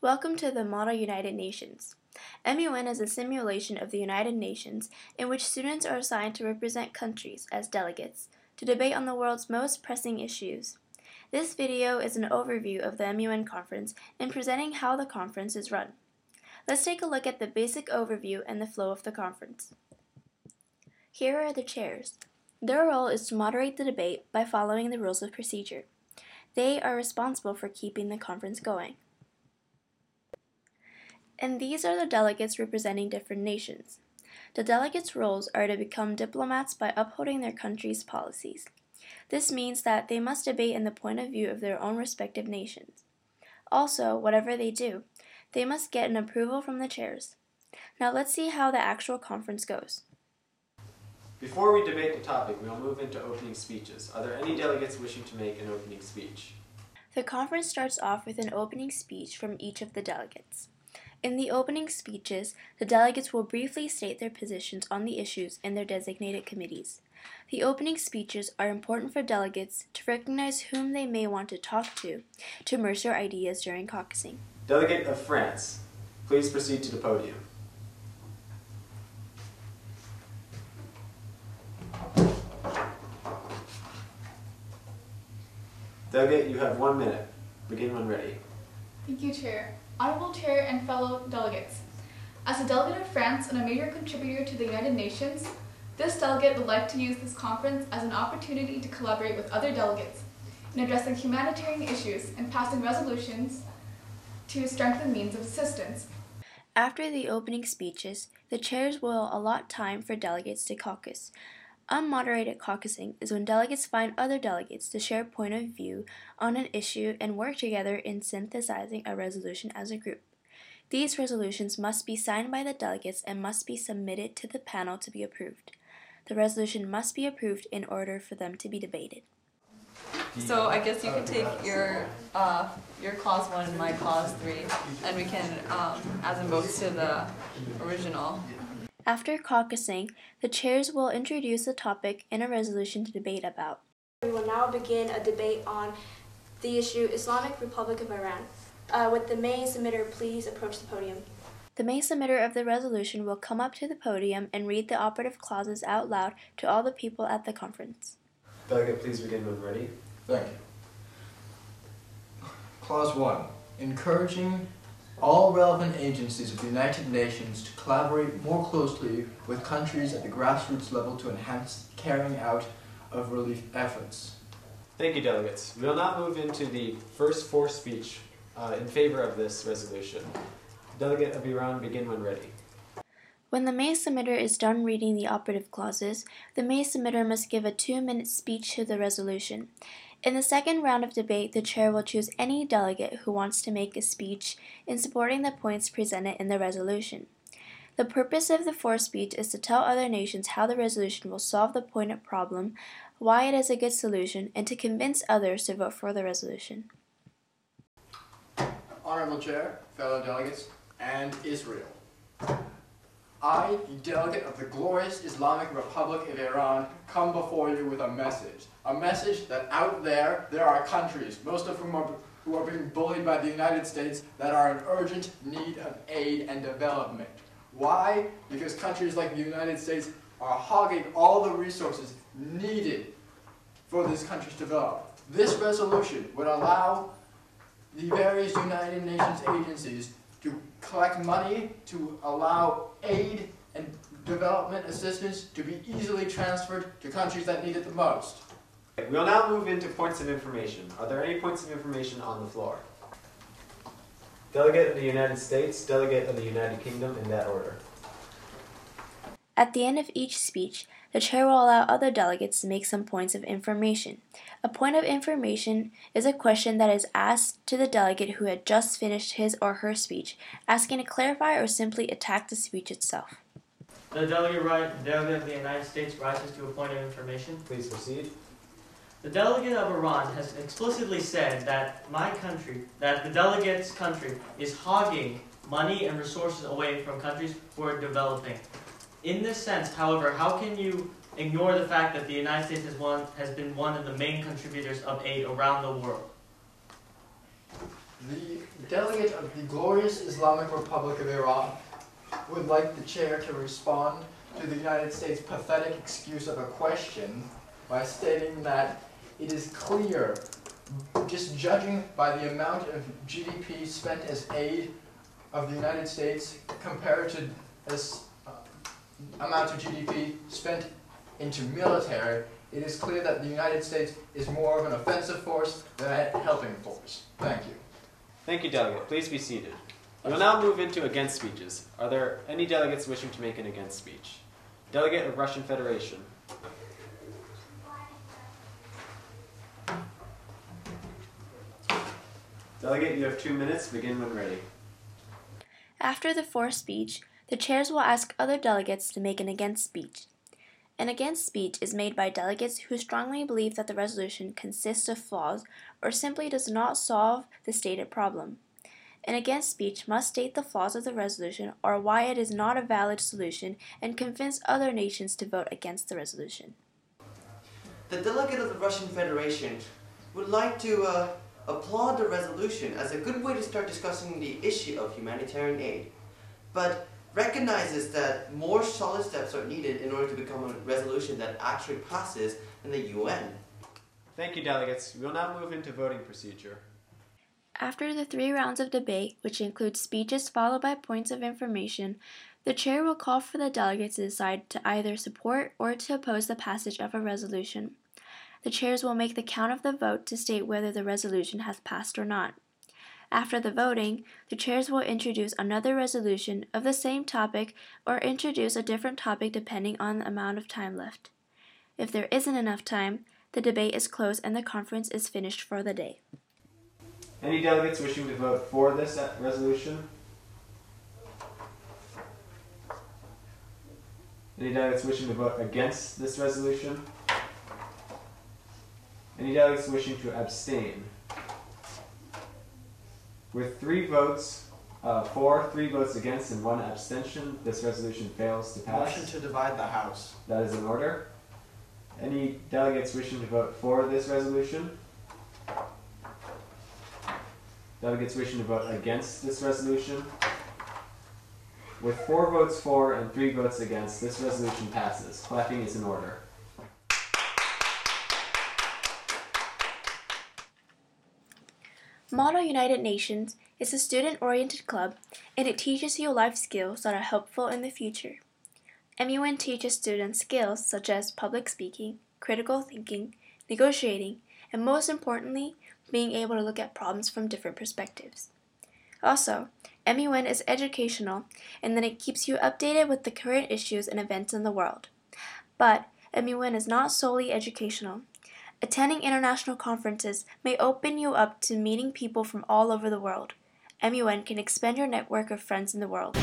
Welcome to the Model United Nations. MUN is a simulation of the United Nations in which students are assigned to represent countries as delegates to debate on the world's most pressing issues. This video is an overview of the MUN conference and presenting how the conference is run. Let's take a look at the basic overview and the flow of the conference. Here are the chairs. Their role is to moderate the debate by following the rules of procedure. They are responsible for keeping the conference going. And these are the delegates representing different nations. The delegates' roles are to become diplomats by upholding their country's policies. This means that they must debate in the point of view of their own respective nations. Also, whatever they do, they must get an approval from the chairs. Now let's see how the actual conference goes. Before we debate the topic, we will move into opening speeches. Are there any delegates wishing to make an opening speech? The conference starts off with an opening speech from each of the delegates. In the opening speeches, the delegates will briefly state their positions on the issues in their designated committees. The opening speeches are important for delegates to recognize whom they may want to talk to merge their ideas during caucusing. Delegate of France, please proceed to the podium. Delegate, you have 1 minute. Begin when ready. Thank you, Chair. Honorable Chair and fellow delegates, as a delegate of France and a major contributor to the United Nations, this delegate would like to use this conference as an opportunity to collaborate with other delegates in addressing humanitarian issues and passing resolutions to strengthen means of assistance. After the opening speeches, the chairs will allot time for delegates to caucus. Unmoderated caucusing is when delegates find other delegates to share a point of view on an issue and work together in synthesizing a resolution as a group. These resolutions must be signed by the delegates and must be submitted to the panel to be approved. The resolution must be approved in order for them to be debated. So I guess you could take your clause 1 and my clause 3, and we can add them both to the original. After caucusing, the chairs will introduce the topic and a resolution to debate about. We will now begin a debate on the issue Islamic Republic of Iran. Would the main submitter please approach the podium? The main submitter of the resolution will come up to the podium and read the operative clauses out loud to all the people at the conference. Delegate, please begin when ready. Thank you. Clause 1. Encouraging all relevant agencies of the United Nations to collaborate more closely with countries at the grassroots level to enhance carrying out of relief efforts. Thank you, delegates. We will now move into the first four speech in favor of this resolution. Delegate of Iran, begin when ready. When the main submitter is done reading the operative clauses, the main submitter must give a 2-minute speech to the resolution. In the second round of debate, the chair will choose any delegate who wants to make a speech in supporting the points presented in the resolution. The purpose of the fourth speech is to tell other nations how the resolution will solve the pointed problem, why it is a good solution, and to convince others to vote for the resolution. Honorable Chair, fellow delegates, and Israel. I, the delegate of the glorious Islamic Republic of Iran, come before you with a message. A message that out there are countries, most of whom are being bullied by the United States, that are in urgent need of aid and development. Why? Because countries like the United States are hogging all the resources needed for these countries to develop. This resolution would allow the various United Nations agencies to collect money to allow aid and development assistance to be easily transferred to countries that need it the most. We will now move into points of information. Are there any points of information on the floor? Delegate of the United States, delegate of the United Kingdom, in that order. At the end of each speech, the chair will allow other delegates to make some points of information. A point of information is a question that is asked to the delegate who had just finished his or her speech, asking to clarify or simply attack the speech itself. The delegate of the United States rises to a point of information. Please proceed. The delegate of Iran has explicitly said that the delegate's country is hogging money and resources away from countries who are developing. In this sense, however, how can you ignore the fact that the United States has been one of the main contributors of aid around the world? The delegate of the glorious Islamic Republic of Iran would like the chair to respond to the United States' pathetic excuse of a question by stating that it is clear, just judging by the amount of GDP spent as aid of the United States compared to this amount of GDP spent into military, it is clear that the United States is more of an offensive force than a helping force. Thank you. Thank you, Delegate. Please be seated. We will now move into against speeches. Are there any delegates wishing to make an against speech? Delegate of Russian Federation. Delegate, you have 2 minutes. Begin when ready. After the for speech, the chairs will ask other delegates to make an against speech. An against speech is made by delegates who strongly believe that the resolution consists of flaws or simply does not solve the stated problem. An against speech must state the flaws of the resolution or why it is not a valid solution and convince other nations to vote against the resolution. The delegate of the Russian Federation would like to applaud the resolution as a good way to start discussing the issue of humanitarian aid, but recognizes that more solid steps are needed in order to become a resolution that actually passes in the UN. Thank you, delegates. We will now move into voting procedure. After the 3 rounds of debate, which include speeches followed by points of information, the chair will call for the delegates to decide to either support or to oppose the passage of a resolution. The chairs will make the count of the vote to state whether the resolution has passed or not. After the voting, the chairs will introduce another resolution of the same topic or introduce a different topic depending on the amount of time left. If there isn't enough time, the debate is closed and the conference is finished for the day. Any delegates wishing to vote for this resolution? Any delegates wishing to vote against this resolution? Any delegates wishing to abstain? With 3 votes for, 3 votes against, and 1 abstention, this resolution fails to pass. Motion to divide the House. That is in order. Any delegates wishing to vote for this resolution? Delegates wishing to vote against this resolution? With 4 votes for and 3 votes against, this resolution passes. Clapping is in order. Model United Nations is a student-oriented club, and it teaches you life skills that are helpful in the future. MUN teaches students skills such as public speaking, critical thinking, negotiating, and most importantly, being able to look at problems from different perspectives. Also, MUN is educational in that it keeps you updated with the current issues and events in the world. But MUN is not solely educational. Attending international conferences may open you up to meeting people from all over the world. MUN can expand your network of friends in the world.